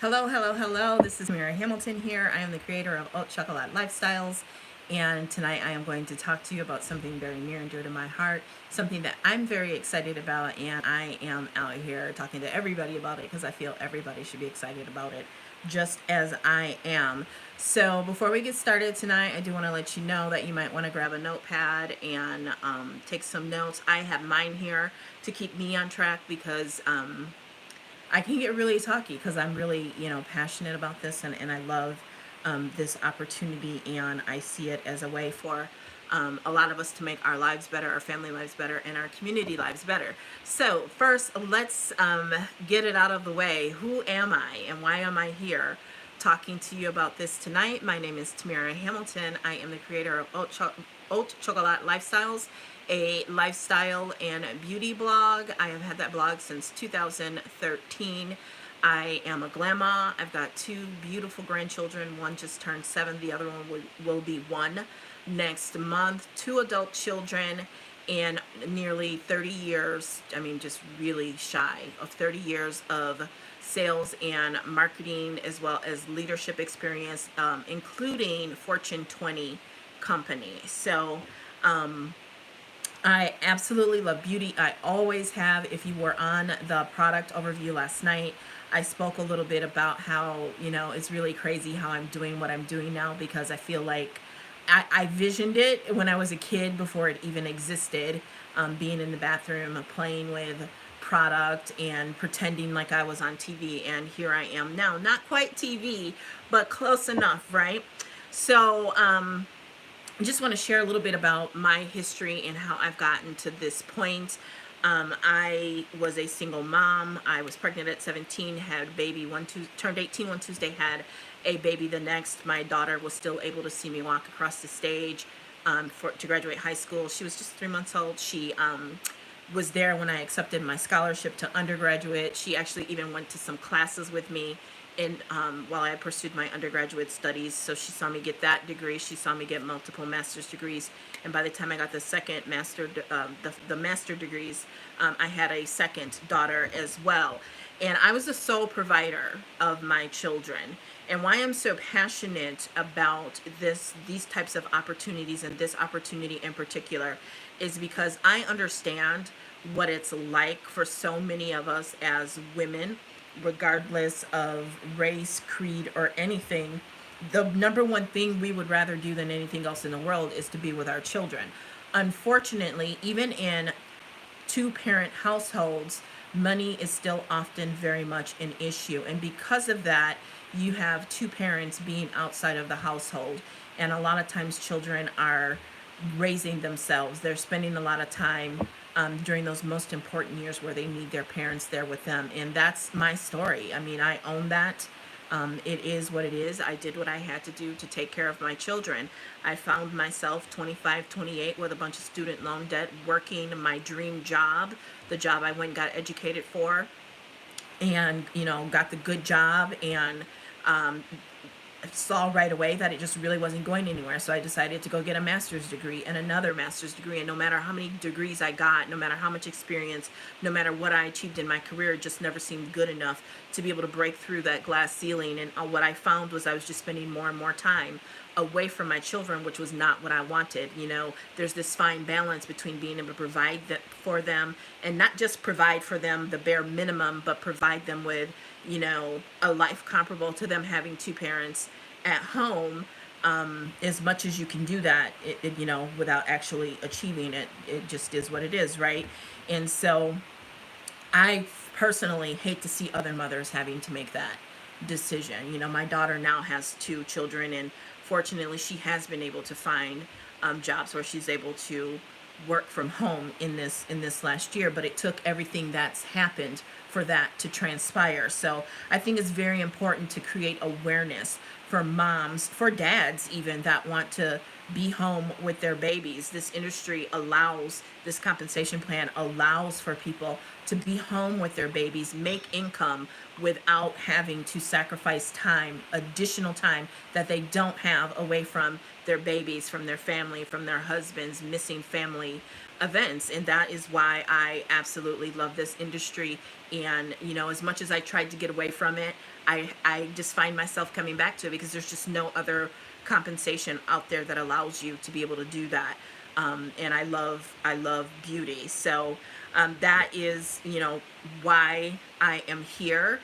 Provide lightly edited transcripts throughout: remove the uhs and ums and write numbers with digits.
Hello, hello, hello. This is Tamira Hamilton here. I am the creator of Haute Chocolat Lifestyles. And tonight I am going to talk to you about something very near and dear to my heart, something that I'm very excited about. And I am out here talking to everybody about it because I feel everybody should be excited about it, just as I am. So before we get started tonight, I do want to let you know that you might want to grab a notepad and take some notes. I have mine here to keep me on track because I can get really talky because I'm really, passionate about this, and I love this opportunity, and I see it as a way for a lot of us to make our lives better, our family lives better, and our community lives better. So first, let's get it out of the way. Who am I and why am I here talking to you about this tonight? My name is Tamira Hamilton. I am the creator of Haute Chocolat Lifestyles, a lifestyle and beauty blog. I have had that blog since 2013. I am a grandma. I've got two beautiful grandchildren. One just turned 7. The other one will be 1 next month. 2 adult children, and nearly 30 years, just really shy of 30 years of sales and marketing, as well as leadership experience, including Fortune 20 companies. So, I absolutely love beauty. I always have. If you were on the product overview last night, I spoke a little bit about how, it's really crazy how I'm doing what I'm doing now, because I feel like I visioned it when I was a kid before it even existed, being in the bathroom, playing with product and pretending like I was on TV. And here I am now. Not quite TV, but close enough, right? So, I just want to share a little bit about my history and how I've gotten to this point. I was a single mom. I was pregnant at 17, had a baby turned 18 one Tuesday, had a baby the next. My daughter was still able to see me walk across the stage to graduate high school. She was just 3 months old. She was there when I accepted my scholarship to undergraduate. She actually even went to some classes with me in while I pursued my undergraduate studies. So she saw me get that degree. She saw me get multiple master's degrees. And by the time I got the second the master degrees, I had a second daughter as well. And I was the sole provider of my children. And why I'm so passionate about these types of opportunities, and this opportunity in particular, is because I understand what it's like for so many of us as women, regardless of race, creed, or anything. The number one thing we would rather do than anything else in the world is to be with our children. Unfortunately, even in 2-parent households, money is still often very much an issue. And because of that, you have 2 parents being outside of the household. And a lot of times children are raising themselves. They're spending a lot of time during those most important years where they need their parents there with them. And that's my story. I own that. It is what it is. I did what I had to do to take care of my children. I found myself 25, 28 with a bunch of student loan debt, working my dream job, the job I went and got educated for, and, got the good job, and saw right away that it just really wasn't going anywhere. So I decided to go get a master's degree and another master's degree. And no matter how many degrees I got, no matter how much experience, no matter what I achieved in my career, it just never seemed good enough to be able to break through that glass ceiling. And what I found was I was just spending more and more time away from my children, which was not what I wanted. There's this fine balance between being able to provide for them, and not just provide for them the bare minimum, but provide them with, a life comparable to them having 2 parents at home, as much as you can do that, without actually achieving it. It just is what it is, right? And so I personally hate to see other mothers having to make that decision. My daughter now has 2 children, and fortunately she has been able to find jobs where she's able to work from home in this last year, but it took everything that's happened for that to transpire. So I think it's very important to create awareness for moms, for dads even, that want to be home with their babies. This industry allows, this compensation plan allows for people to be home with their babies, make income without having to sacrifice time, additional time that they don't have away from their babies, from their family, from their husbands, missing family events. And that is why I absolutely love this industry And, you know, as much as I tried to get away from it, I just find myself coming back to it because there's just no other compensation out there that allows you to be able to do that. And I love beauty. So that is, you know, why I am here.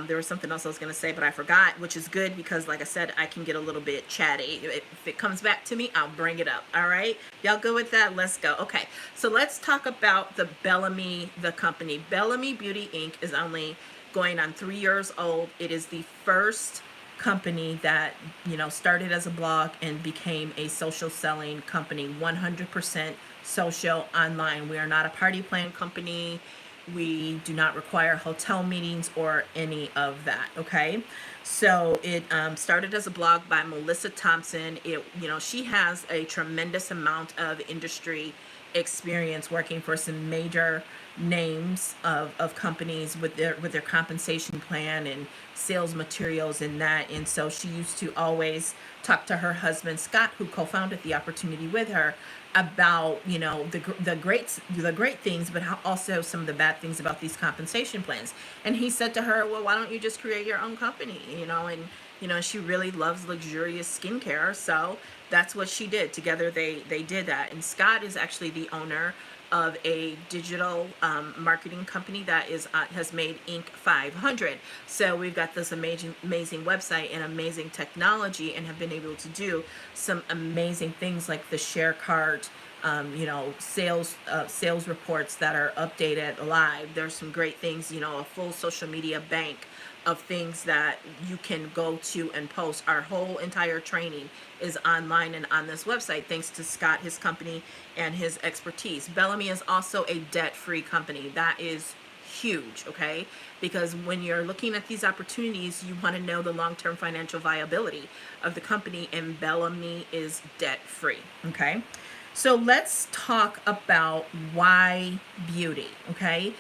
There was something else I was going to say, but I forgot, which is good because, like I said, I can get a little bit chatty. If it comes back to me, I'll bring it up. All right. Y'all good with that? Let's go. Okay. So let's talk about the Bellame, the company. Bellame Beauty Inc. is only going on 3 years old. It is the first company that, you know, started as a blog and became a social selling company, 100% social online. We are not a party plan company. We do not require hotel meetings or any of that. Okay. So it started as a blog by Melissa Thompson. It, you know, she has a tremendous amount of industry experience working for some major names of companies with their compensation plan and sales materials and that. And so she used to always talk to her husband Scott, who co-founded the opportunity with her, about, you know, the great things, but also some of the bad things about these compensation plans. And he said to her, well, why don't you just create your own company, you know? And you know, she really loves luxurious skincare, so that's what she did. Together they did that. And Scott is actually the owner of a digital marketing company that is has made Inc. 500. So we've got this amazing website and amazing technology, and have been able to do some amazing things like the share cart, you know, sales reports that are updated live. There's some great things, you know, a full social media bank of things that you can go to and post. Our whole entire training is online and on this website, thanks to Scott, his company, and his expertise. Bellame is also a debt-free company. That is huge, okay? Because when you're looking at these opportunities, you want to know the long-term financial viability of the company, and Bellame is debt-free, okay? So let's talk about why beauty, okay?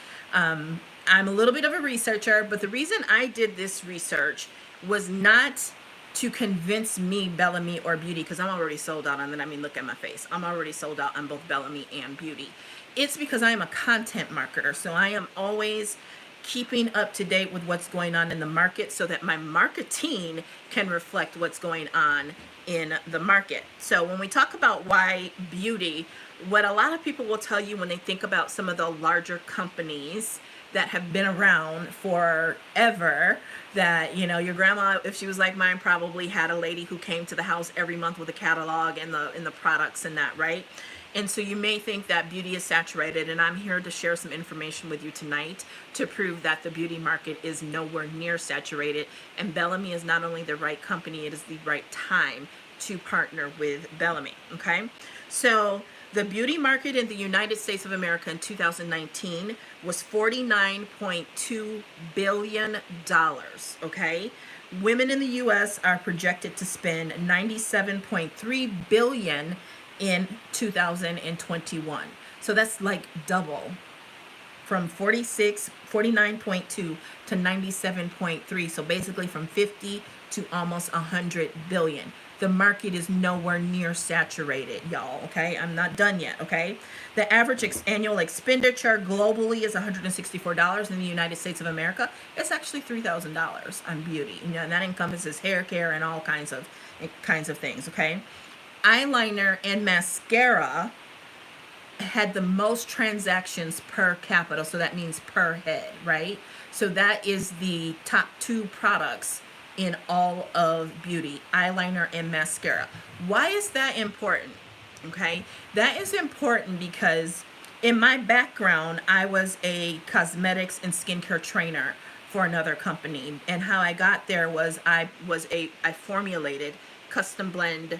I'm a little bit of a researcher, but the reason I did this research was not to convince me Bellame or beauty, because I'm already sold out on that. I mean, look at my face. I'm already sold out on both Bellame and beauty. It's because I am a content marketer, so I am always keeping up to date with what's going on in the market so that my marketing can reflect what's going on in the market. So when we talk about why beauty, what a lot of people will tell you when they think about some of the larger companies that have been around forever, that, you know, your grandma, if she was like mine, probably had a lady who came to the house every month with a catalog and the products and that, right? And so you may think that beauty is saturated, and I'm here to share some information with you tonight to prove that the beauty market is nowhere near saturated. And Bellame is not only the right company, it is the right time to partner with Bellame, okay? So the beauty market in the United States of America in 2019 was $49.2 billion, okay? Women in the U.S. are projected to spend $97.3 billion in 2021. So that's like double, from 49.2 to 97.3. So basically from 50 to almost 100 billion. The market is nowhere near saturated, y'all, okay? I'm not done yet, okay? The average annual expenditure globally is $164. In the United States of America, it's actually $3,000 on beauty. You know, and that encompasses hair care and all kinds of things, okay? Eyeliner and mascara had the most transactions per capita, so that means per head, right? So that is the top two products in all of beauty, eyeliner and mascara. Why is that important? Okay, that is important because in my background, I was a cosmetics and skincare trainer for another company, and how I got there was I formulated custom blend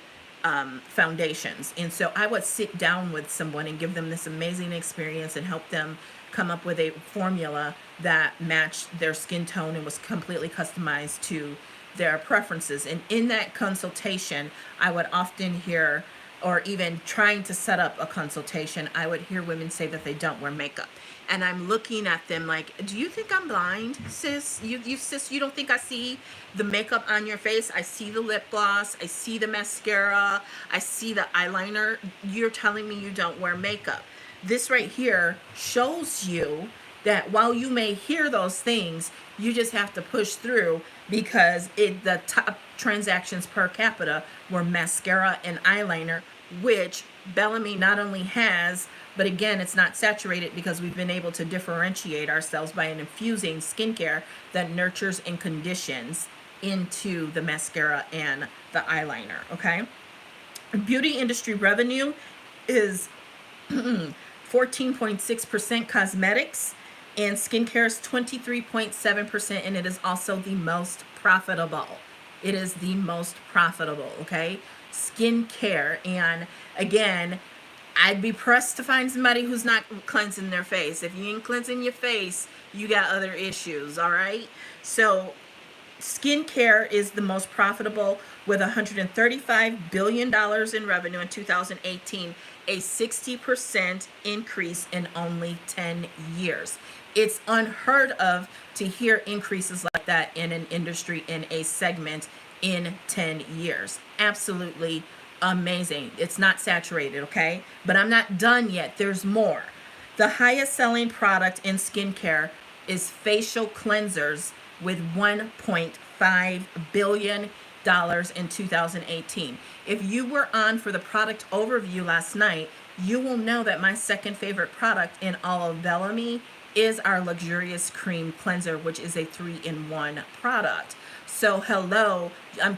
foundations. And so I would sit down with someone and give them this amazing experience and help them come up with a formula that matched their skin tone and was completely customized to their preferences. And in that consultation, I would often hear, or even trying to set up a consultation, I would hear women say that they don't wear makeup. And I'm looking at them like, do you think I'm blind, sis? Sis, you don't think I see the makeup on your face? I see the lip gloss, I see the mascara, I see the eyeliner. You're telling me you don't wear makeup. This right here shows you that while you may hear those things, you just have to push through, because the top transactions per capita were mascara and eyeliner, which Bellame not only has, but again, it's not saturated because we've been able to differentiate ourselves by infusing skincare that nurtures and conditions into the mascara and the eyeliner. Okay. Beauty industry revenue is 14.6% cosmetics, and skincare is 23.7%, and it is also the most profitable. It is the most profitable, okay? Skincare. And again, I'd be pressed to find somebody who's not cleansing their face. If you ain't cleansing your face, you got other issues, all right? So skincare is the most profitable with $135 billion in revenue in 2018, a 60% increase in only 10 years. It's unheard of to hear increases like that in an industry, in a segment, in 10 years. Absolutely amazing. It's not saturated, okay? But I'm not done yet. There's more. The highest selling product in skincare is facial cleansers with $1.5 billion in 2018. If you were on for the product overview last night, you will know that my second favorite product in all of Bellame is our Luxurious Cream Cleanser, which is a 3-in-1 product. So hello,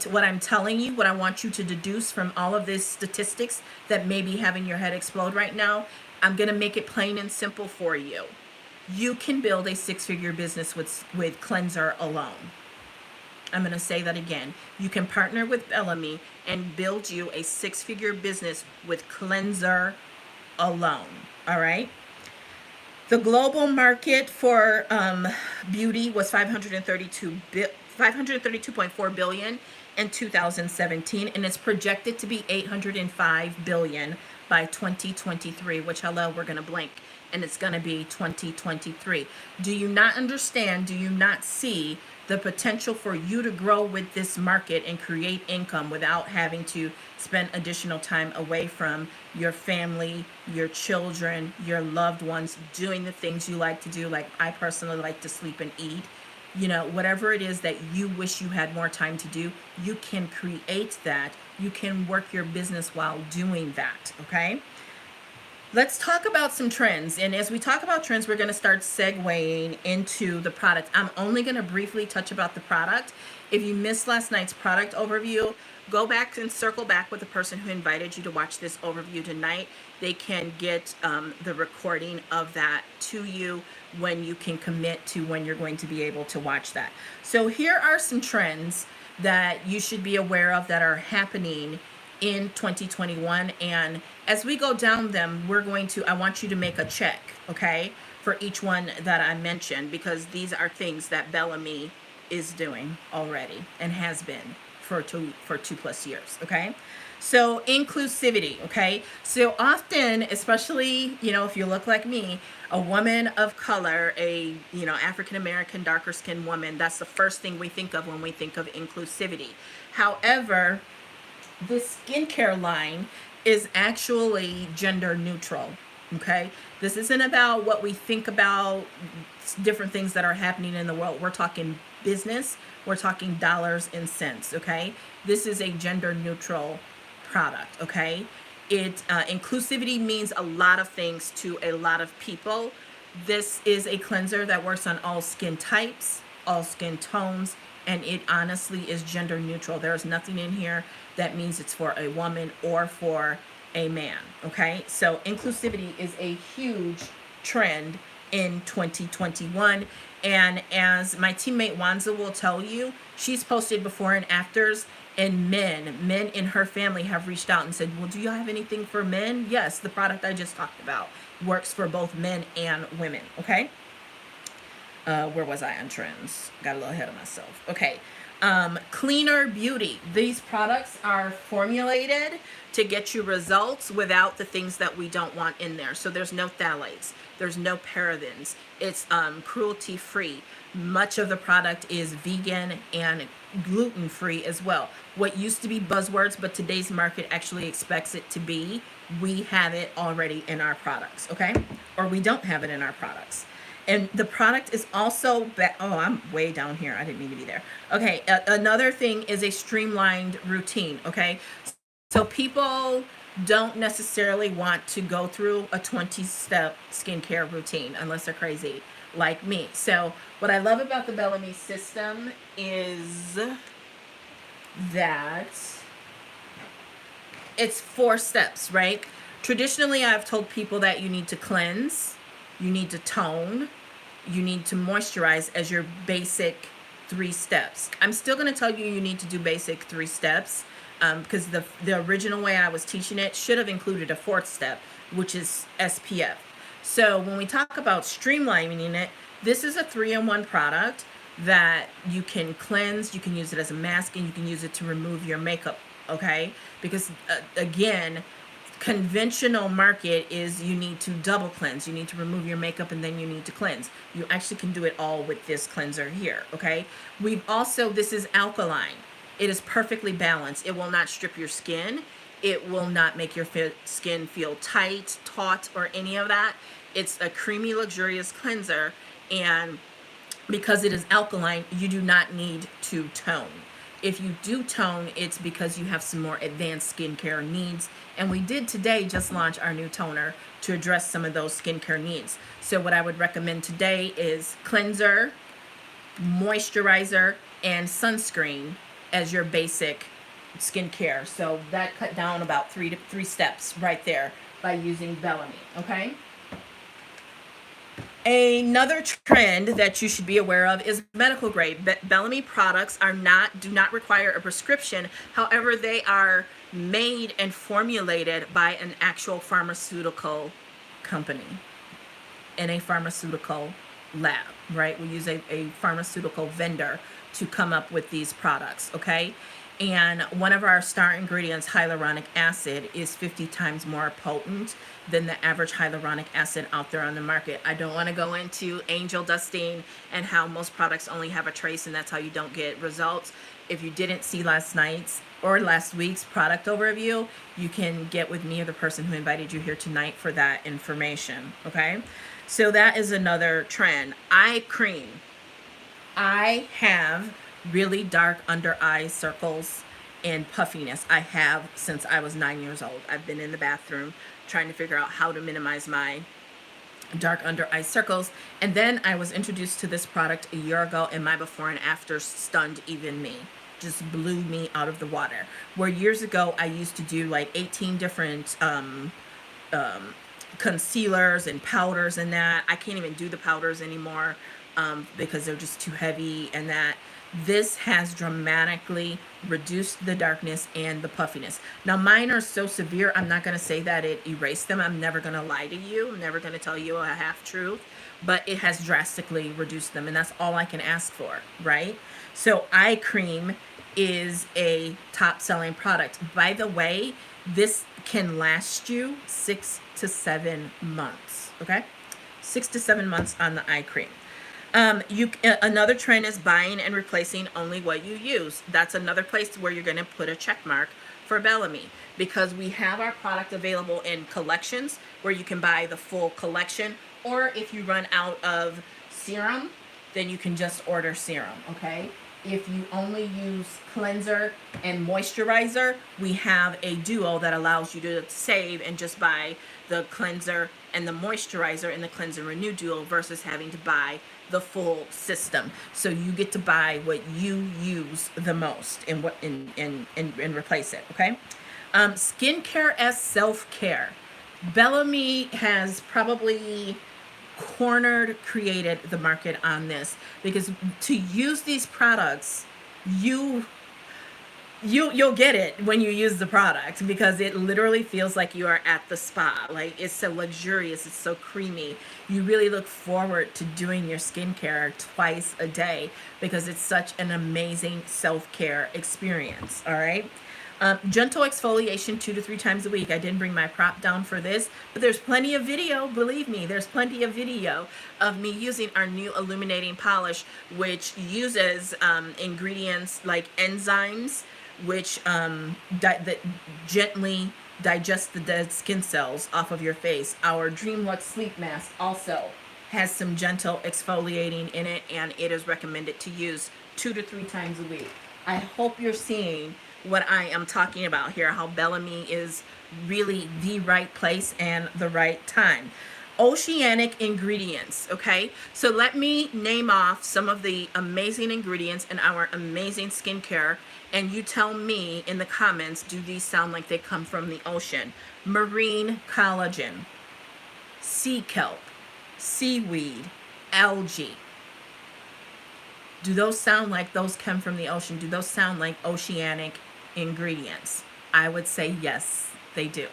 what I'm telling you, what I want you to deduce from all of these statistics that may be having your head explode right now, I'm going to make it plain and simple for you. You can build a 6-figure business with cleanser alone. I'm going to say that again. You can partner with Bellame and build you a 6-figure business with cleanser alone. All right. The global market for beauty was 532.4 billion in 2017, and it's projected to be 805 billion by 2023, which, hello, we're going to blink, and it's going to be 2023. Do you not understand? Do you not see the potential for you to grow with this market and create income without having to spend additional time away from your family, your children, your loved ones, doing the things you like to do? Like I personally like to sleep and eat. You know, whatever it is that you wish you had more time to do, you can create that. You can work your business while doing that, okay? Let's talk about some trends. And as we talk about trends, we're going to start segueing into the product. I'm only going to briefly touch about the product. If you missed last night's product overview, go back and circle back with the person who invited you to watch this overview tonight. They can get the recording of that to you when you can commit to when you're going to be able to watch that. So here are some trends that you should be aware of that are happening in 2021. And as we go down them, I want you to make a check, okay, for each one that I mentioned, because these are things that Bellame is doing already and has been for two plus years, okay? So inclusivity, okay? So often, especially, if you look like me, a woman of color, a, African-American, darker skinned woman, that's the first thing we think of when we think of inclusivity. However, this skincare line is actually gender neutral, okay? This isn't about what we think about different things that are happening in the world. We're talking business. We're talking dollars and cents, okay? This is a gender neutral product, okay? Inclusivity means a lot of things to a lot of people. This is a cleanser that works on all skin types, all skin tones, and it honestly is gender neutral. There's nothing in here that means it's for a woman or for a man, okay? So inclusivity is a huge trend in 2021. And as my teammate Wanza will tell you, she's posted before and afters, and men in her family have reached out and said, well, do you have anything for men? Yes, the product I just talked about works for both men and women, okay? Where was I on trends? Got a little ahead of myself. Okay. Cleaner beauty. These products are formulated to get you results without the things that we don't want in there. So there's no phthalates. There's no parabens. It's cruelty-free. Much of the product is vegan and gluten-free as well. What used to be buzzwords, but today's market actually expects it to be, we have it already in our products, okay? Or we don't have it in our products. And the product is also, oh, I'm way down here. I didn't mean to be there. Okay, another thing is a streamlined routine, okay? So people don't necessarily want to go through a 20-step skincare routine unless they're crazy like me. So what I love about the Bellame system is that it's 4 steps, right? Traditionally, I've told people that you need to cleanse, you need to tone, you need to moisturize as your basic 3 steps. I'm still going to tell you need to do basic 3 steps because the original way I was teaching it should have included a 4th step, which is SPF. So when we talk about streamlining it, this is a 3-in-1 product that you can cleanse, you can use it as a mask, and you can use it to remove your makeup, okay? Because again, conventional market is you need to double cleanse, you need to remove your makeup, and then you need to cleanse. You actually can do it all with this cleanser here, okay? We've also, this is alkaline. It is perfectly balanced. It will not strip your skin. It will not make your skin feel tight, taut, or any of that. It's a creamy, luxurious cleanser, and because it is alkaline, you do not need to tone. If you do tone, it's because you have some more advanced skincare needs. And we did today just launch our new toner to address some of those skincare needs. So what I would recommend today is cleanser, moisturizer, and sunscreen as your basic skincare. So that cut down about 3 steps right there by using Bellame, okay? Another trend that you should be aware of is medical grade. Bellame products do not require a prescription. However, they are made and formulated by an actual pharmaceutical company in a pharmaceutical lab, right? We use a pharmaceutical vendor to come up with these products, okay? And one of our star ingredients, hyaluronic acid, is 50 times more potent than the average hyaluronic acid out there on the market. I don't want to go into angel dusting and how most products only have a trace and that's how you don't get results. If you didn't see last night's or last week's product overview, you can get with me or the person who invited you here tonight for that information, okay? So that is another trend. Eye cream. I have really dark under eye circles and puffiness. I have since I was 9 years old. I've been in the bathroom trying to figure out how to minimize my dark under eye circles. And then I was introduced to this product a year ago, and my before and after stunned even me. Just blew me out of the water. Where years ago I used to do like 18 different concealers and powders and that. I can't even do the powders anymore because they're just too heavy and that. This has dramatically reduced the darkness and the puffiness. Now mine are so severe, I'm not going to say that it erased them. I'm never going to lie to you. I'm never going to tell you a half truth, but it has drastically reduced them, and that's all I can ask for, right? So eye cream is a top selling product. By the way, this can last you 6 to 7 months, okay? 6 to 7 months on the eye cream. Another trend is buying and replacing only what you use. That's another place where you're going to put a check mark for Bellame, because we have our product available in collections where you can buy the full collection, or if you run out of serum, then you can just order serum, okay? If you only use cleanser and moisturizer, we have a duo that allows you to save and just buy the cleanser and the moisturizer and the cleanser renew duo versus having to buy the full system. So you get to buy what you use the most and replace it, okay? Skincare as self-care. Bellame has probably created the market on this, because to use these products, you'll get it when you use the product, because it literally feels like you are at the spa. Like, it's so luxurious, it's so creamy. You really look forward to doing your skincare twice a day because it's such an amazing self-care experience, all right? Gentle exfoliation 2 to 3 times a week. I didn't bring my prop down for this, but there's plenty of video, believe me, there's plenty of video of me using our new illuminating polish, which uses ingredients like enzymes, which that gently digest the dead skin cells off of your face. Our Dream Luxe Sleep Mask also has some gentle exfoliating in it, and it is recommended to use 2 to 3 times a week. I hope you're seeing what I am talking about here, how Bellame is really the right place and the right time. Oceanic ingredients, okay? So let me name off some of the amazing ingredients in our amazing skincare, and you tell me in the comments, do these sound like they come from the ocean? Marine collagen, sea kelp, seaweed, algae. Do those sound like those come from the ocean? Do those sound like oceanic ingredients? I would say yes, they do.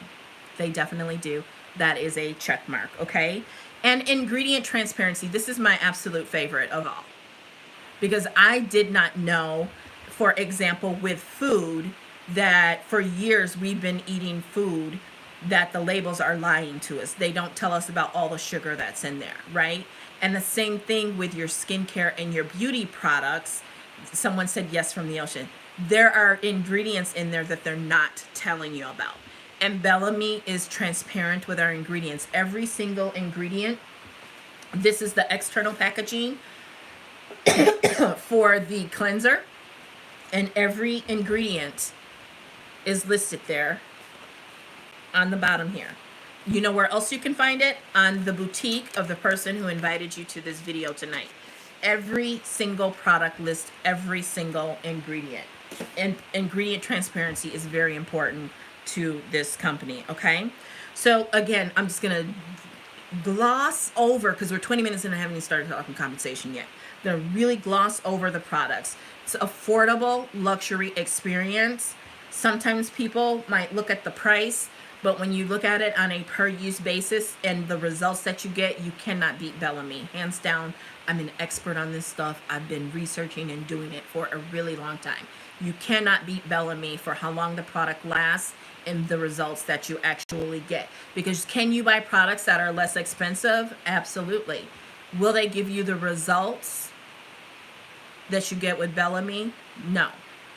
They definitely do. That is a check mark, okay? And ingredient transparency. This is my absolute favorite of all, because I did not know, for example, with food, that for years we've been eating food that the labels are lying to us. They don't tell us about all the sugar that's in there, right? And the same thing with your skincare and your beauty products. Someone said yes, from the ocean. There are ingredients in there that they're not telling you about. And Bellame is transparent with our ingredients. Every single ingredient. This is the external packaging for the cleanser. And every ingredient is listed there on the bottom here. You know where else you can find it? On the boutique of the person who invited you to this video tonight. Every single product lists every single ingredient. And ingredient transparency is very important to this company, okay? So again, I'm just gonna gloss over, because we're 20 minutes in and I haven't even started talking compensation yet. I'm gonna really gloss over the products. It's affordable luxury experience. Sometimes people might look at the price, but when you look at it on a per use basis and the results that you get, you cannot beat Bellame. Hands down, I'm an expert on this stuff. I've been researching and doing it for a really long time. You cannot beat Bellame for how long the product lasts and the results that you actually get. Because can you buy products that are less expensive? Absolutely. Will they give you the results that you get with Bellame? No.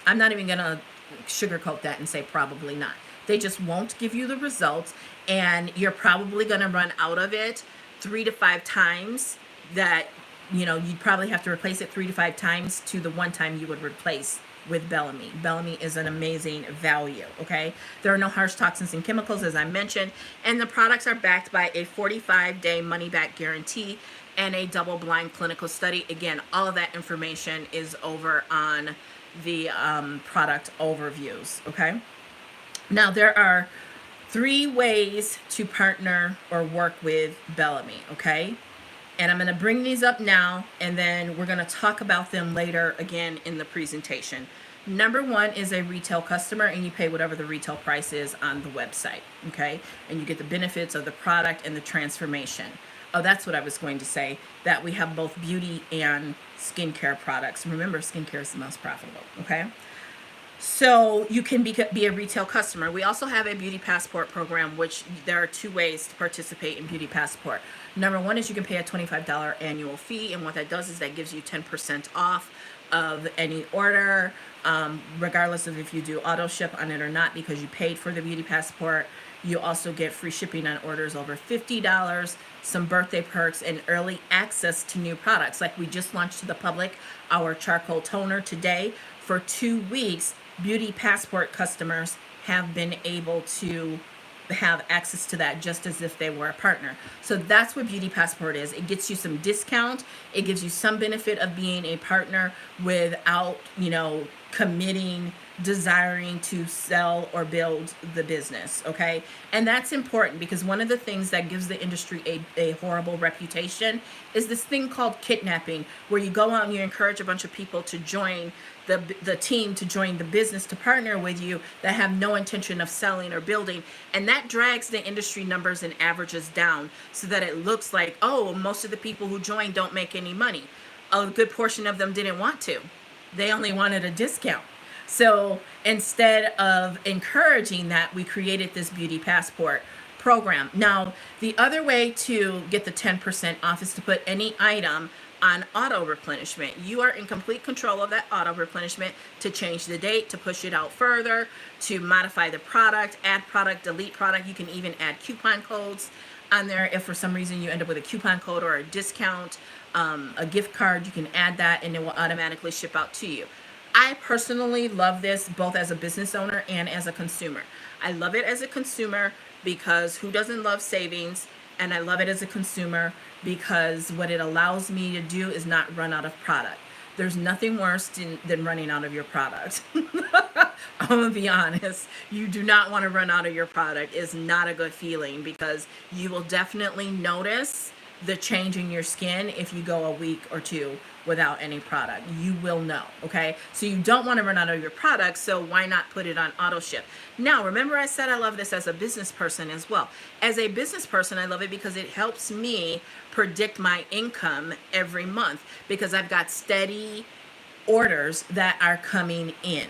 I'm not even gonna sugarcoat that and say probably not. They just won't give you the results, and you're probably gonna run out of it 3 to 5 times. That, you know, you'd probably have to replace it 3 to 5 times to the one time you would replace with Bellame. Bellame is an amazing value, okay? There are no harsh toxins and chemicals, as I mentioned, and the products are backed by a 45-day money-back guarantee and a double-blind clinical study. Again, all of that information is over on the product overviews, okay? Now, there are 3 ways to partner or work with Bellame, okay? And I'm going to bring these up now, and then we're going to talk about them later again in the presentation. Number 1 is a retail customer, and you pay whatever the retail price is on the website, okay? And you get the benefits of the product and the transformation. Oh, that's what I was going to say, that we have both beauty and skincare products. Remember, skincare is the most profitable, okay? So you can be a retail customer. We also have a Beauty Passport program, which there are 2 ways to participate in Beauty Passport. Number 1 is you can pay a $25 annual fee, and what that does is that gives you 10% off of any order, regardless of if you do auto ship on it or not, because you paid for the Beauty Passport. You also get free shipping on orders over $50, some birthday perks, and early access to new products. Like we just launched to the public our charcoal toner today. For 2 weeks, Beauty Passport customers have been able to have access to that just as if they were a partner. So that's what Beauty Passport is. It gets you some discount. It gives you some benefit of being a partner without, you know, committing, desiring to sell or build the business, okay? And that's important, because one of the things that gives the industry a horrible reputation is this thing called kidnapping, where you go out and you encourage a bunch of people to join the team, to join the business, to partner with you, that have no intention of selling or building. And that drags the industry numbers and averages down, so that it looks like, oh, most of the people who joined don't make any money. A good portion of them didn't want to. They only wanted a discount. So instead of encouraging that, we created this Beauty Passport program. Now, the other way to get the 10% off is to put any item on auto replenishment. You are in complete control of that auto replenishment, to change the date, to push it out further, to modify the product, add product, delete product. You can even add coupon codes on there. If for some reason you end up with a coupon code or a discount, a gift card, you can add that and it will automatically ship out to you. I personally love this both as a business owner and as a consumer. I love it as a consumer because who doesn't love savings? And I love it as a consumer because what it allows me to do is not run out of product. There's nothing worse than running out of your product. I'm gonna be honest. You do not want to run out of your product. It's not a good feeling because you will definitely notice the change in your skin if you go a week or two without any product. You will know, okay? So you don't want to run out of your product, so why not put it on auto ship? Now, remember I said I love this as a business person as well. As a business person, I love it because it helps me predict my income every month because I've got steady orders that are coming in,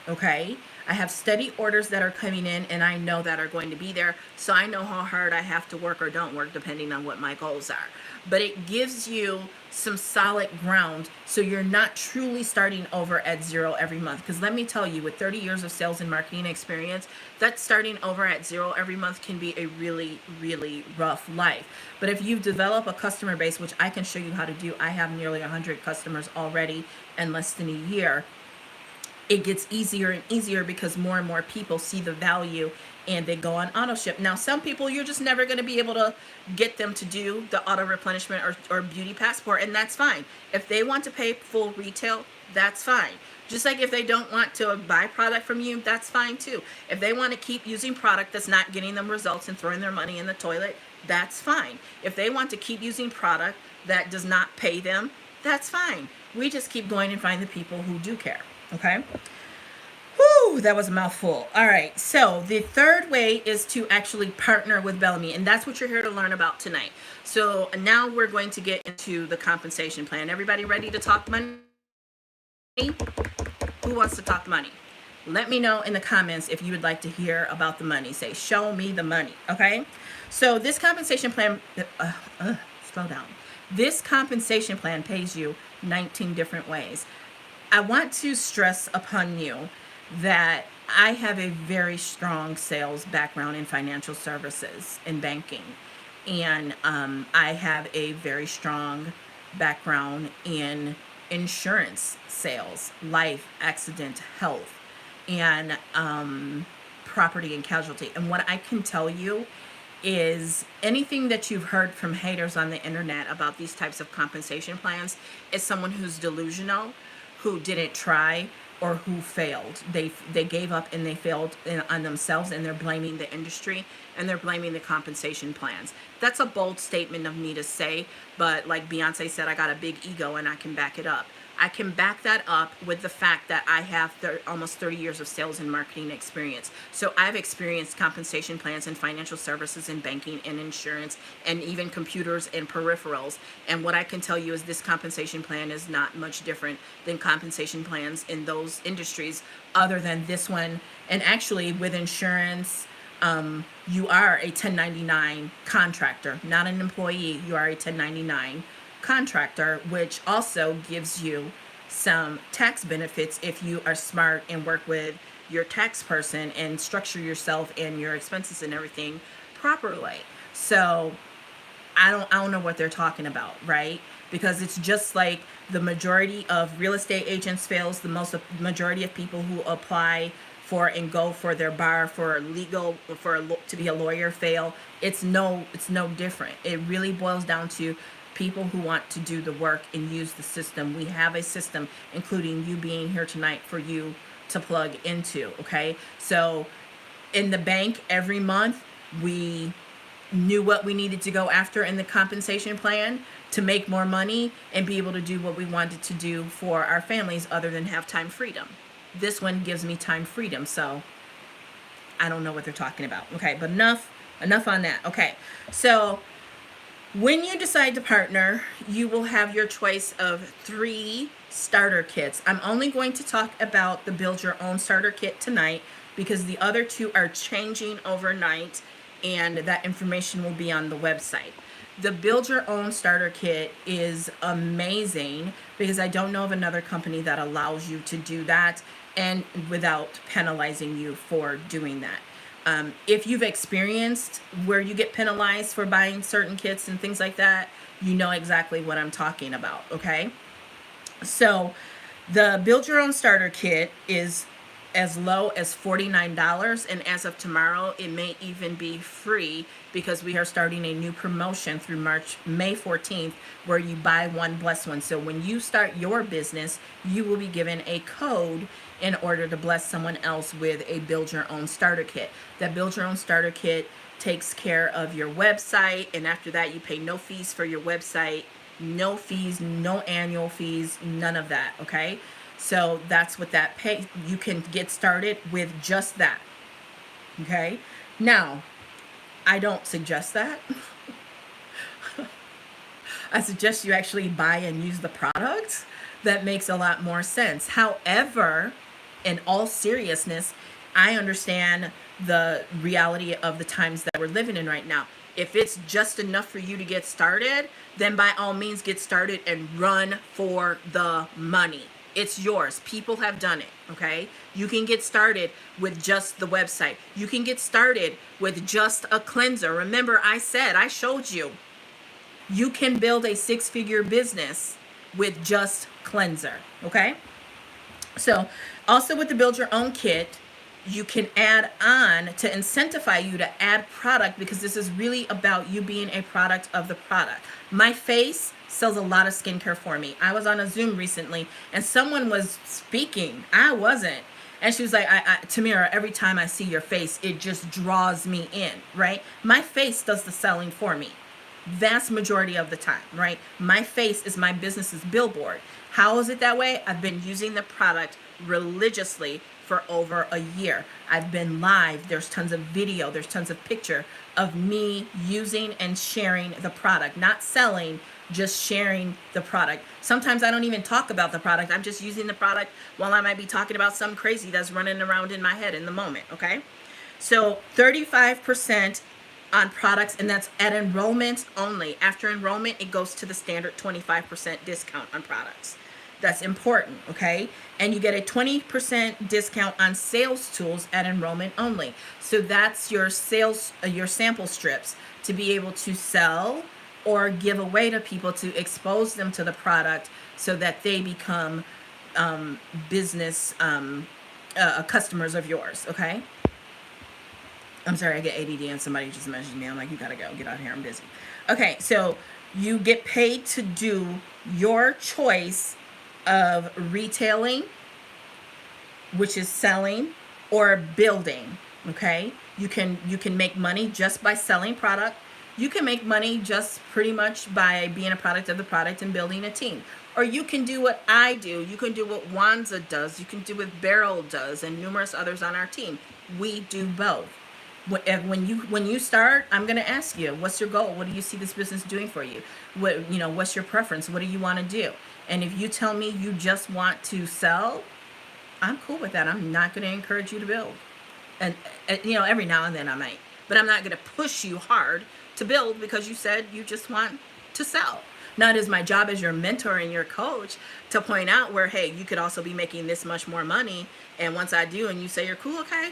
okay? I have steady orders that are coming in and I know that are going to be there, so I know how hard I have to work or don't work depending on what my goals are. But it gives you some solid ground so you're not truly starting over at zero every month. Because let me tell you, with 30 years of sales and marketing experience, that starting over at zero every month can be a really, really rough life. But if you develop a customer base, which I can show you how to do, I have nearly 100 customers already in less than a year. It gets easier and easier because more and more people see the value and they go on auto ship. Now, some people, you're just never going to be able to get them to do the auto replenishment or beauty passport, and that's fine. If they want to pay full retail, that's fine. Just like if they don't want to buy product from you, that's fine too. If they want to keep using product that's not getting them results and throwing their money in the toilet, that's fine. If they want to keep using product that does not pay them, that's fine. We just keep going and find the people who do care. Okay. Whew, that was a mouthful. All right. So the third way is to actually partner with Bellame, and that's what you're here to learn about tonight. So now we're going to get into the compensation plan. Everybody ready to talk money? Who wants to talk money? Let me know in the comments if you would like to hear about the money. Say, show me the money. Okay. So this compensation plan, slow down. This compensation plan pays you 19 different ways. I want to stress upon you that I have a very strong sales background in financial services and banking. And I have a very strong background in insurance sales, life, accident, health, and property and casualty. And what I can tell you is anything that you've heard from haters on the internet about these types of compensation plans is someone who's delusional, who didn't try, or who failed. They gave up and they failed on themselves, and they're blaming the industry and they're blaming the compensation plans. That's a bold statement of me to say, but like Beyonce said, I got a big ego and I can back it up. I can back that up with the fact that I have almost 30 years of sales and marketing experience. So I've experienced compensation plans in financial services and banking and insurance and even computers and peripherals. And what I can tell you is this compensation plan is not much different than compensation plans in those industries other than this one. And actually with insurance, you are a 1099 contractor, not an employee. You are a 1099 contractor, which also gives you some tax benefits if you are smart and work with your tax person and structure yourself and your expenses and everything properly. So I don't know what they're talking about, right? Because it's just like the majority of real estate agents fails, the majority of people who apply for and go for their bar for legal to be a lawyer fail. It's no different. It really boils down to people who want to do the work and use the system. We have a system, including you being here tonight, for you to plug into, okay? So in the bank every month, we knew what we needed to go after in the compensation plan to make more money and be able to do what we wanted to do for our families other than have time freedom. This one gives me time freedom, so I don't know what they're talking about. Okay, but enough on that. Okay, so when you decide to partner, you will have your choice of 3 starter kits. I'm only going to talk about the Build Your Own Starter Kit tonight because the other 2 are changing overnight and that information will be on the website. The Build Your Own Starter Kit is amazing because I don't know of another company that allows you to do that and without penalizing you for doing that. If you've experienced where you get penalized for buying certain kits and things like that, you know exactly what I'm talking about, okay? So the Build Your Own Starter Kit is as low as $49, and as of tomorrow, it may even be free because we are starting a new promotion through May 14th, where you buy one, bless one. So when you start your business, you will be given a code in order to bless someone else with a Build Your Own Starter Kit. That Build Your Own Starter Kit takes care of your website, and after that, you pay no fees for your website. No fees, no annual fees, none of that, okay? So that's what that pay. You can get started with just that, okay? Now, I don't suggest that. I suggest you actually buy and use the product. That makes a lot more sense. However, in all seriousness, I understand the reality of the times that we're living in right now. If it's just enough for you to get started, then by all means get started and run for the money. It's yours. People have done it, okay? You can get started with just the website. You can get started with just a cleanser. Remember, I showed you, you can build a 6-figure business with just cleanser, okay? So also with the Build Your Own Kit, you can add on to incentivize you to add product, because this is really about you being a product of the product. My face sells a lot of skincare for me. I was on a Zoom recently and someone was speaking. I wasn't. And she was like, Tamira, every time I see your face, it just draws me in, right? My face does the selling for me. Vast majority of the time, right? My face is my business's billboard. How is it that way? I've been using the product religiously for over a year. I've been live. There's tons of video. There's tons of picture of me using and sharing the product, not selling, just sharing the product. Sometimes I don't even talk about the product. I'm just using the product while I might be talking about something crazy that's running around in my head in the moment, okay? So 35% on products, and that's at enrollment only. After enrollment, it goes to the standard 25% discount on products. That's important, okay? And you get a 20% discount on sales tools at enrollment only. So that's your sales, your sample strips to be able to sell or give away to people to expose them to the product so that they become business customers of yours, okay? I'm sorry, I get ADD and somebody just messaged me. I'm like, you gotta go, get out of here, I'm busy. Okay, so you get paid to do your choice of retailing, which is selling, or building, okay? You can make money just by selling product. You can make money just pretty much by being a product of the product and building a team. Or you can do what I do. You can do what Wanza does. You can do what Beryl does and numerous others on our team. We do both. When you start, I'm going to ask you, what's your goal? What do you see this business doing for you? What's your preference? What do you want to do? And if you tell me you just want to sell, I'm cool with that. I'm not going to encourage you to build. And every now and then I might, but I'm not going to push you hard to build because you said you just want to sell. Now, it is my job as your mentor and your coach to point out where, hey, you could also be making this much more money. And once I do, and you say you're cool, okay.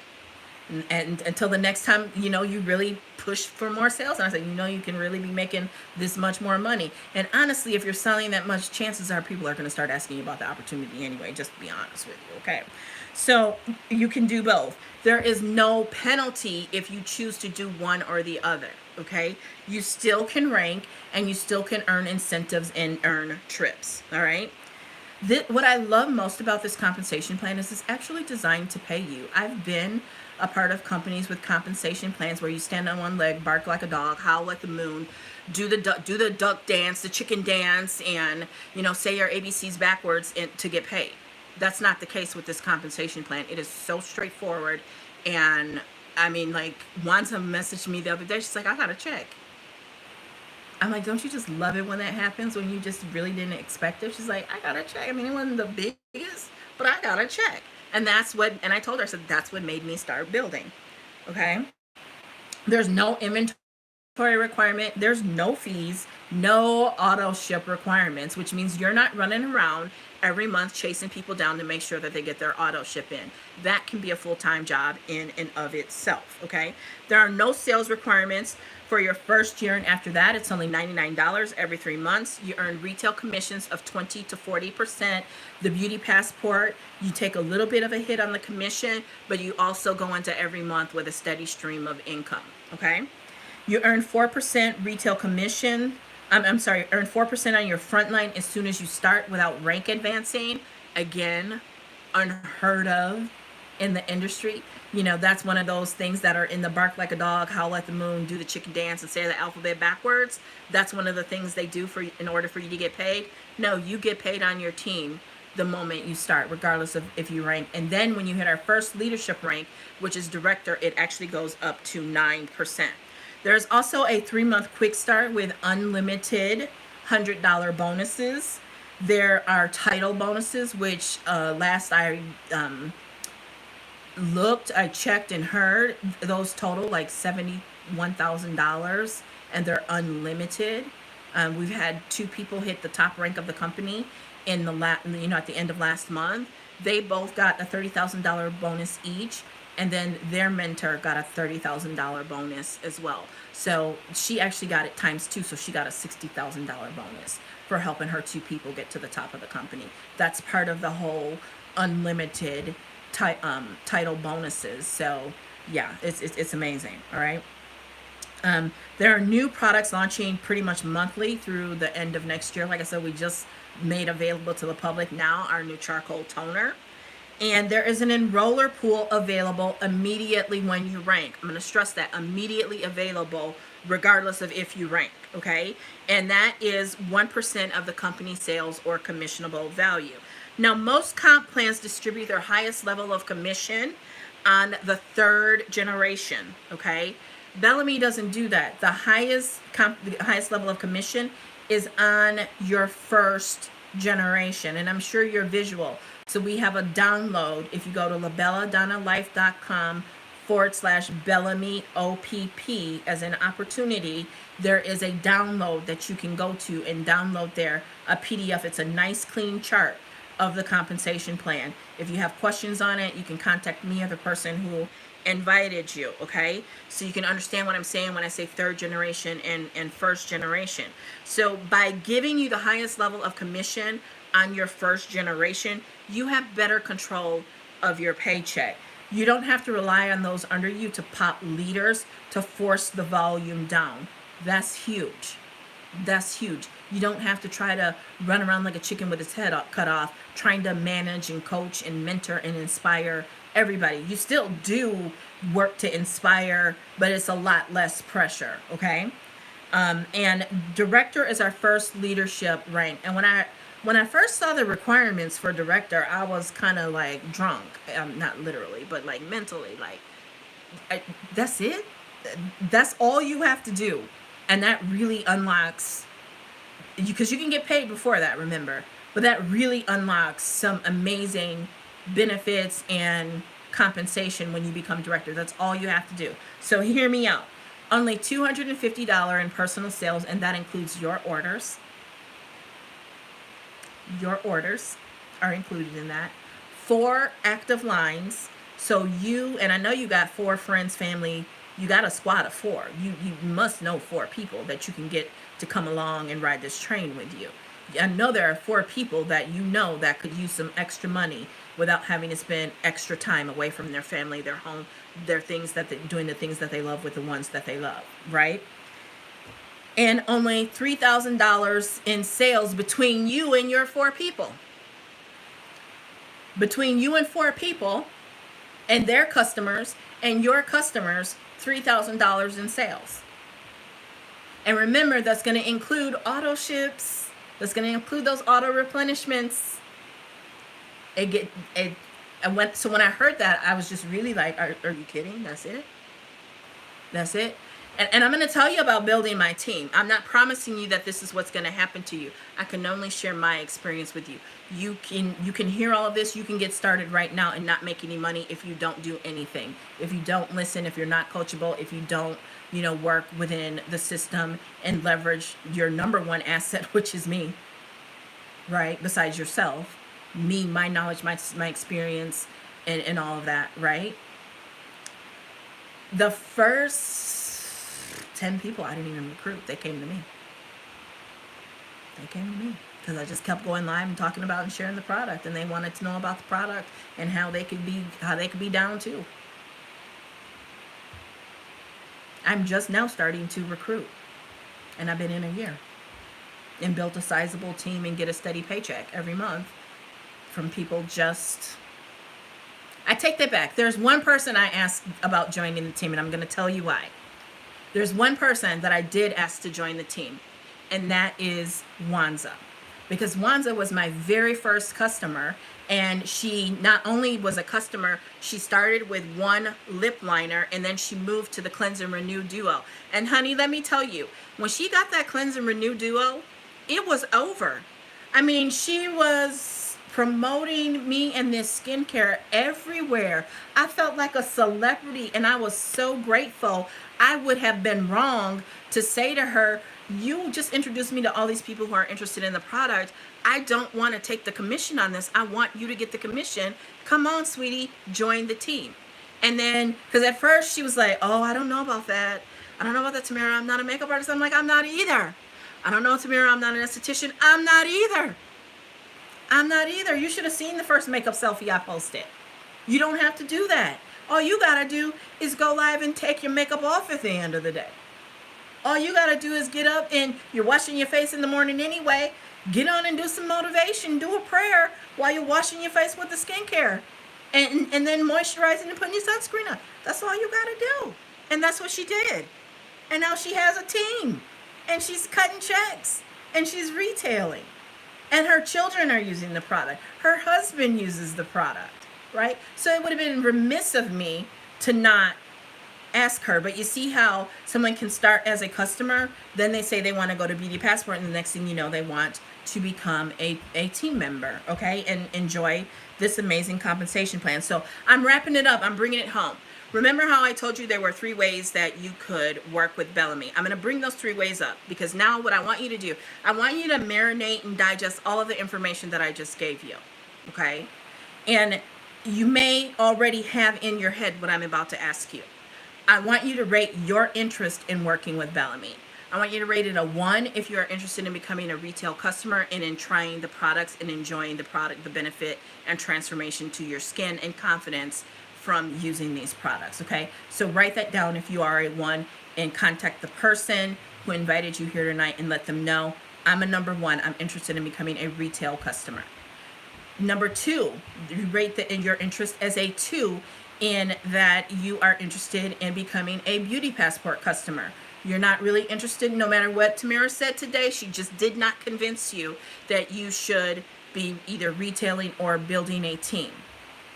And until the next time, you really push for more sales. And I said, you can really be making this much more money. And honestly, if you're selling that much, chances are people are going to start asking you about the opportunity anyway, just to be honest with you, okay? So you can do both. There is no penalty if you choose to do one or the other, okay? You still can rank and you still can earn incentives and earn trips, all right? What I love most about this compensation plan is it's actually designed to pay you. I've been a part of companies with compensation plans where you stand on one leg, bark like a dog, howl like the moon, do the duck dance, the chicken dance, and say your ABCs backwards to get paid. That's not the case with this compensation plan. It is so straightforward. And I mean, like, Wanza messaged me the other day. She's like, I got a check. I'm like, don't you just love it when that happens, when you just really didn't expect it? She's like, I got a check. I mean, it wasn't the biggest, but I got a check. And I told her, I said, that's what made me start building. Okay. There's no inventory requirement. There's no fees. No auto ship requirements, which means you're not running around every month chasing people down to make sure that they get their auto ship in. That can be a full-time job in and of itself, okay? There are no sales requirements for your first year, and after that, it's only $99 every 3 months. You earn retail commissions of 20 to 40%. The beauty passport, you take a little bit of a hit on the commission, but you also go into every month with a steady stream of income, okay? You earn 4% retail commission. I'm sorry, earn 4% on your front line as soon as you start without rank advancing. Again, unheard of in the industry. You know, that's one of those things that are in the bark like a dog, howl at the moon, do the chicken dance, and say the alphabet backwards. That's one of the things they do for in order for you to get paid. No, you get paid on your team the moment you start, regardless of if you rank. And then when you hit our first leadership rank, which is director, it actually goes up to 9%. There's also a 3-month quick start with unlimited $100 bonuses. There are title bonuses, which last I looked, I checked and heard, those total like $71,000, and they're unlimited. We've had 2 people hit the top rank of the company in the at the end of last month. They both got a $30,000 bonus each, and then their mentor got a $30,000 bonus as well. So she actually got it times 2, so she got a $60,000 bonus for helping her 2 people get to the top of the company. That's part of the whole unlimited title bonuses. So yeah, it's amazing. All right. There are new products launching pretty much monthly through the end of next year. Like I said, we just made available to the public now our new charcoal toner. And there is an enroller pool available immediately when you rank. I'm going to stress that, immediately available regardless of if you rank, okay? And that is 1% of the company sales or commissionable value. Now, most comp plans distribute their highest level of commission on the 3rd generation, okay? Bellame doesn't do that. The highest level of commission is on your first generation, and I'm sure you're visual. So we have a download. If you go to labelladonnalife.com/Bellame OPP as an opportunity, there is a download that you can go to and download there a PDF. It's a nice clean chart of the compensation plan. If you have questions on it, you can contact me or the person who invited you, okay? So you can understand what I'm saying when I say 3rd generation and first generation. So by giving you the highest level of commission on your first generation, you have better control of your paycheck. You don't have to rely on those under you to pop leaders to force the volume down. That's huge. That's huge. You don't have to try to run around like a chicken with its head cut off, trying to manage and coach and mentor and inspire everybody. You still do work to inspire, but it's a lot less pressure, okay? And director is our first leadership rank. And when I first saw the requirements for director, I was kind of like drunk. Not literally, but like mentally. Like, that's it? That's all you have to do. And that really unlocks, because you can get paid before that, remember. But that really unlocks some amazing benefits and compensation when you become director. That's all you have to do. So hear me out. Only $250 in personal sales, and that includes your orders. Your orders are included in that. 4 active lines. So you, and I know you got 4 friends, family, you got a squad of 4. You must know 4 people that you can get to come along and ride this train with you. I know there are 4 people that you know that could use some extra money without having to spend extra time away from their family, their home, their things that they're doing, the things that they love with the ones that they love, right? And only $3,000 in sales between you and your 4 people. Between you and 4 people and their customers and your customers, $3,000 in sales. And remember, that's going to include auto ships. That's going to include those auto replenishments. So when I heard that, I was just really like, are you kidding? That's it? That's it? And I'm going to tell you about building my team. I'm not promising you that this is what's going to happen to you. I can only share my experience with you. You can hear all of this. You can get started right now and not make any money if you don't do anything. If you don't listen, if you're not coachable, if you don't, work within the system and leverage your number one asset, which is me, right? Besides yourself, me, my knowledge, my experience, and all of that, right? The first 10 people I didn't even recruit, they came to me. They came to me because I just kept going live and talking about and sharing the product, and they wanted to know about the product and how they could be down too. I'm just now starting to recruit, and I've been in a year and built a sizable team and get a steady paycheck every month from people. I take that back. There's one person I asked about joining the team, and I'm going to tell you why. There's one person that I did ask to join the team, and that is Wanza. Because Wanza was my very first customer, and she not only was a customer, she started with one lip liner, and then she moved to the Cleanse and Renew Duo. And honey, let me tell you, when she got that Cleanse and Renew Duo, it was over. I mean, she was promoting me and this skincare everywhere. I felt like a celebrity, and I was so grateful. I would have been wrong to say to her, you just introduced me to all these people who are interested in the product. I don't want to take the commission on this. I want you to get the commission. Come on, sweetie, join the team. And then, because at first she was like, oh, I don't know about that. I don't know about that, Tamira. I'm not a makeup artist. I'm like, I'm not either. I don't know, Tamira. I'm not an esthetician. I'm not either. I'm not either. You should have seen the first makeup selfie I posted. You don't have to do that. All you got to do is go live and take your makeup off at the end of the day. All you got to do is get up, and you're washing your face in the morning anyway. Get on and do some motivation. Do a prayer while you're washing your face with the skincare. And then moisturizing and putting your sunscreen on. That's all you got to do. And that's what she did. And now she has a team. And she's cutting checks. And she's retailing. And her children are using the product. Her husband uses the product, right? So it would have been remiss of me to not ask her. But you see how someone can start as a customer, then they say they want to go to Beauty Passport, and the next thing you know, they want to become a team member, okay? And enjoy this amazing compensation plan. So I'm wrapping it up. I'm bringing it home. Remember how I told you there were 3 ways that you could work with Bellame? I'm going to bring those 3 ways up, because now what I want you to do, I want you to marinate and digest all of the information that I just gave you, okay? And you may already have in your head what I'm about to ask you. I want you to rate your interest in working with Bellame. I want you to rate it a 1 if you are interested in becoming a retail customer and in trying the products and enjoying the product, the benefit and transformation to your skin and confidence from using these products, okay? So write that down if you are a 1, and contact the person who invited you here tonight and let them know, I'm a number 1. I'm interested in becoming a retail customer. Number 2, you rate your interest as a 2 in that you are interested in becoming a Beauty Passport customer. You're not really interested, no matter what Tamira said today, she just did not convince you that you should be either retailing or building a team,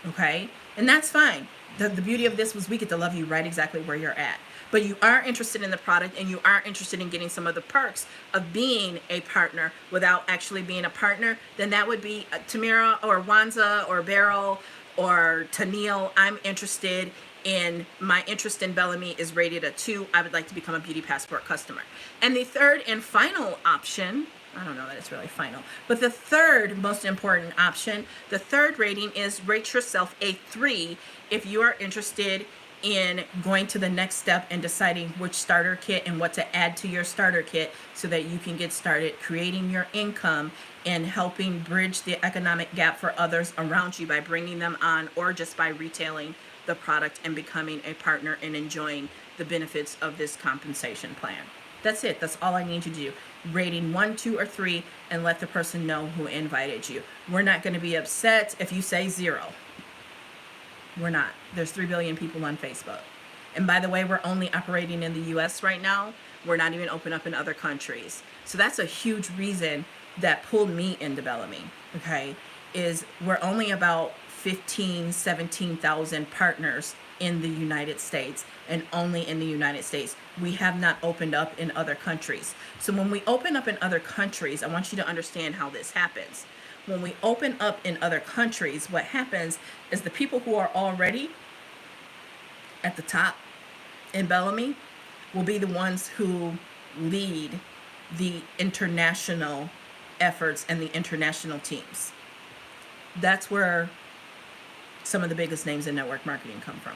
okay? And that's fine. The beauty of this was we get to love you right exactly where you're at. But you are interested in the product, and you are interested in getting some of the perks of being a partner without actually being a partner, then that would be Tamira or Wanza or Beryl or Tennille. I'm interested in, my interest in Bellame is rated a 2. I would like to become a Beauty Passport customer. And the third and final option, I don't know that it's really final, but the third most important option, the third rating is rate yourself a 3 if you are interested in going to the next step and deciding which starter kit and what to add to your starter kit so that you can get started creating your income and helping bridge the economic gap for others around you by bringing them on, or just by retailing the product and becoming a partner and enjoying the benefits of this compensation plan. That's it. That's all I need you to do. Rating 1, 2, or 3, and let the person know who invited you. We're not going to be upset if you say 0. We're not. There's 3 billion people on Facebook. And by the way, we're only operating in the US right now. We're not even open up in other countries. So that's a huge reason that pulled me into Bellame, okay, is we're only about 17,000 partners in the United States, and only in the United States. we have not opened up in other countries. So when we open up in other countries, I want you to understand how this happens. When we open up in other countries, what happens is the people who are already at the top in Bellame will be the ones who lead the international efforts and the international teams. That's where some of the biggest names in network marketing come from.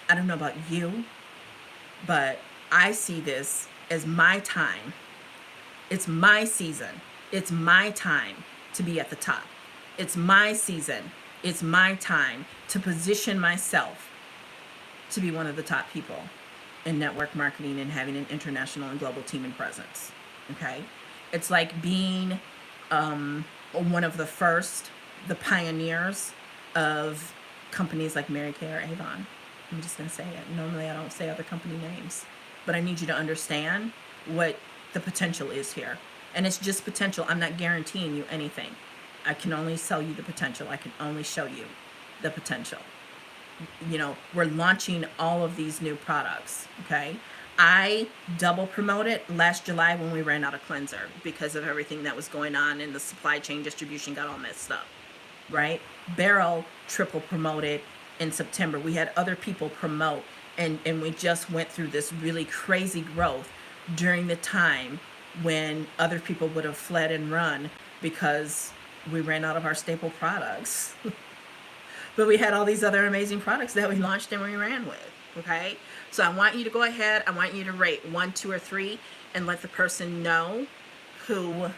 I don't know about you, but I see this as my time. It's my season. It's my time to be at the top. It's my season. It's my time to position myself to be one of the top people in network marketing and having an international and global team and presence. Okay? It's like being one of the first, the pioneers of companies like Mary Kay or Avon. I'm just going to say it. Normally I don't say other company names, but I need you to understand what the potential is here. And it's just potential. I'm not guaranteeing you anything. I can only sell you the potential. I can only show you the potential. You know, we're launching all of these new products, okay? I double promoted last July when we ran out of cleanser because of everything that was going on and the supply chain distribution got all messed up, right? Barrel triple promoted in September. We had other people promote, and we just went through this really crazy growth during the time when other people would have fled and run because we ran out of our staple products. But we had all these other amazing products that we launched and we ran with, okay? So I want you to go ahead. I want you to rate 1, 2, or 3 and let the person know who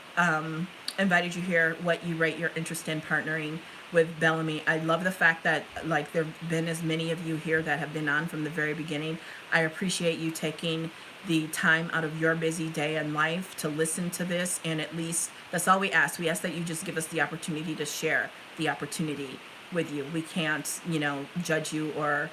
invited you here what you rate your interest in partnering with Bellame. I love the fact that like there have been as many of you here that have been on from the very beginning. I appreciate you taking the time out of your busy day and life to listen to this, and at least that's all we ask. We ask that you just give us the opportunity to share the opportunity with you. We can't, you know, judge you or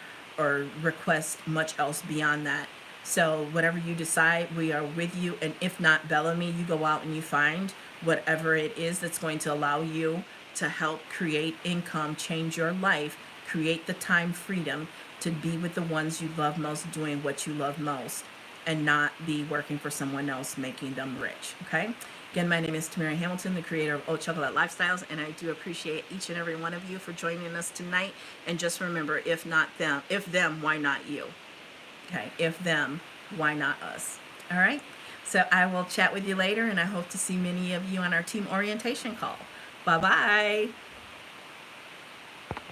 request much else beyond that. So whatever you decide, we are with you. And if not Bellame, you go out and you find whatever it is that's going to allow you to help create income, change your life, create the time freedom to be with the ones you love most, doing what you love most, and not be working for someone else making them rich. Okay? Again, my name is Tamira Hamilton, the creator of Old Chocolate Lifestyles, and I do appreciate each and every one of you for joining us tonight. And just remember, if not them, if them, why not you? Okay, if them, why not us? All right? So I will chat with you later, and I hope to see many of you on our team orientation call. Bye-bye.